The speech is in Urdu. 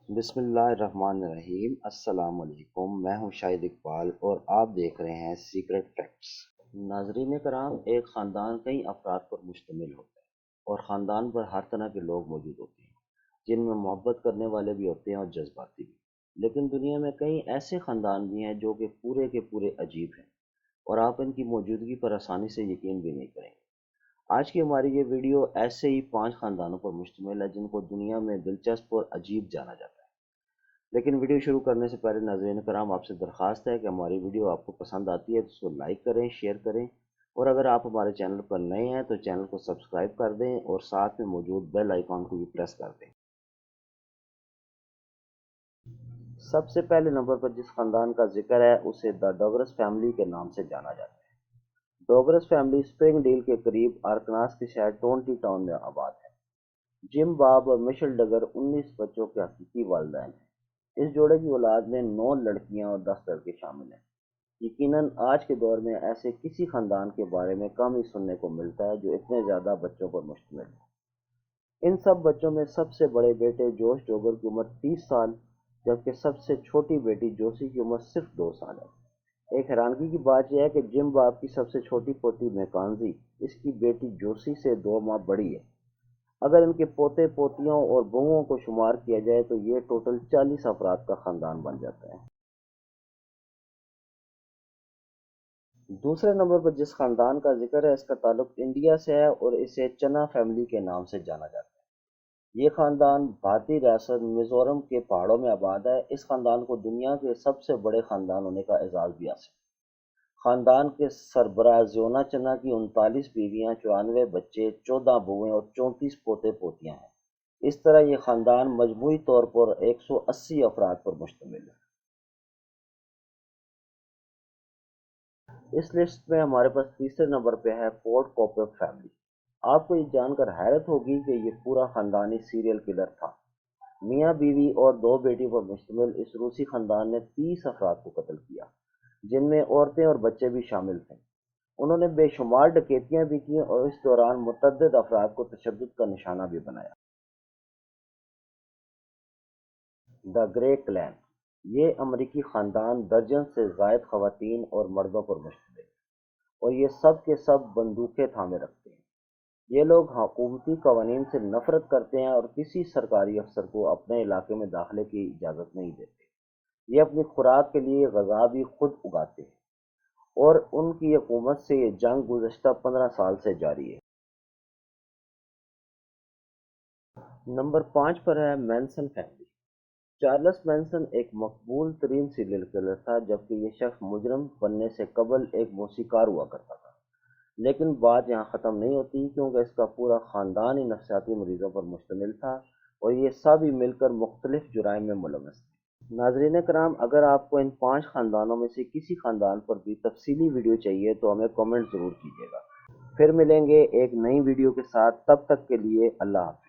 بسم اللہ الرحمن الرحیم۔ السلام علیکم، میں ہوں شاہد اقبال اور آپ دیکھ رہے ہیں سیکرٹ فیکٹس۔ ناظرین کرام، ایک خاندان کئی افراد پر مشتمل ہوتا ہے اور خاندان پر ہر طرح کے لوگ موجود ہوتے ہیں، جن میں محبت کرنے والے بھی ہوتے ہیں اور جذباتی بھی۔ لیکن دنیا میں کئی ایسے خاندان بھی ہیں جو کہ پورے کے پورے عجیب ہیں اور آپ ان کی موجودگی پر آسانی سے یقین بھی نہیں کریں گے۔ آج کی ہماری یہ ویڈیو ایسے ہی 5 خاندانوں پر مشتمل ہے جن کو دنیا میں دلچسپ اور عجیب جانا جاتا ہے۔ لیکن ویڈیو شروع کرنے سے پہلے ناظرین کرام، آپ سے درخواست ہے کہ ہماری ویڈیو آپ کو پسند آتی ہے تو اس کو لائک کریں، شیئر کریں، اور اگر آپ ہمارے چینل پر نئے ہیں تو چینل کو سبسکرائب کر دیں اور ساتھ میں موجود بیل آئیکن کو بھی پریس کر دیں۔ سب سے پہلے نمبر پر جس خاندان کا ذکر ہے اسے دا ڈوگرس فیملی کے نام سے جانا جاتا ہے۔ ڈوگرس فیملی اسپرنگ ڈیل کے قریب آرکناس کے شہر ٹونٹی ٹاؤن میں آباد ہے۔ جم باب اور مشل ڈگر 19 بچوں کے حقیقی والدین ہیں۔ اس جوڑے کی اولاد میں 9 لڑکیاں اور 10 لڑکے شامل ہیں۔ یقیناً آج کے دور میں ایسے کسی خاندان کے بارے میں کم ہی سننے کو ملتا ہے جو اتنے زیادہ بچوں پر مشتمل ہو۔ ان سب بچوں میں سب سے بڑے بیٹے جوش ڈوگر کی عمر 30 سال، جبکہ سب سے چھوٹی بیٹی جوسی کی عمر صرف 2 سال ہے۔ ایک حیرانگی کی بات یہ ہے کہ جم باب کی سب سے چھوٹی پوتی میکانزی اس کی بیٹی جوسی سے 2 ماہ بڑی ہے۔ اگر ان کے پوتے پوتیوں اور بہوؤں کو شمار کیا جائے تو یہ ٹوٹل 40 افراد کا خاندان بن جاتا ہے۔ دوسرے نمبر پر جس خاندان کا ذکر ہے اس کا تعلق انڈیا سے ہے اور اسے چنا فیملی کے نام سے جانا جاتا ہے۔ یہ خاندان بھارتی ریاست میزورم کے پہاڑوں میں آباد ہے۔ اس خاندان کو دنیا کے سب سے بڑے خاندان ہونے کا اعزاز بھی حاصل ہے۔ خاندان کے سربراہ زیونا چنا کی 39 بیویاں، 94 بچے، 14 بہویں اور 34 پوتے پوتیاں ہیں۔ اس طرح یہ خاندان مجموعی طور پر 180 افراد پر مشتمل ہے۔ اس لسٹ میں ہمارے پاس تیسرے نمبر پہ ہے فورڈ کوپر فیملی۔ آپ کو یہ جان کر حیرت ہوگی کہ یہ پورا خاندانی سیریل کلر تھا۔ میاں بیوی اور 2 بیٹیوں پر مشتمل اس روسی خاندان نے 30 افراد کو قتل کیا، جن میں عورتیں اور بچے بھی شامل تھے۔ انہوں نے بے شمار ڈکیتیاں بھی کیں اور اس دوران متعدد افراد کو تشدد کا نشانہ بھی بنایا۔ دا گرے کلین، یہ امریکی خاندان درجن سے زائد خواتین اور مردوں پر مشتمل ہے اور یہ سب کے سب بندوقیں تھامے رکھتے ہیں۔ یہ لوگ حکومتی قوانین سے نفرت کرتے ہیں اور کسی سرکاری افسر کو اپنے علاقے میں داخلے کی اجازت نہیں دیتے۔ یہ اپنی خوراک کے لیے غذا بھی خود اگاتے ہیں اور ان کی حکومت سے یہ جنگ گزشتہ 15 سال سے جاری ہے۔ نمبر 5 پر ہے مینسن فیملی۔ چارلس مینسن ایک مقبول ترین سیریل کلر تھا، جبکہ یہ شخص مجرم بننے سے قبل ایک موسیقار ہوا کرتا تھا۔ لیکن بات یہاں ختم نہیں ہوتی، کیونکہ اس کا پورا خاندان ہی نفسیاتی مریضوں پر مشتمل تھا اور یہ سب ہی مل کر مختلف جرائم میں ملوث تھے۔ ناظرین کرام، اگر آپ کو ان 5 خاندانوں میں سے کسی خاندان پر بھی تفصیلی ویڈیو چاہیے تو ہمیں کامنٹ ضرور کیجیے گا۔ پھر ملیں گے ایک نئی ویڈیو کے ساتھ، تب تک کے لیے اللہ حافظ۔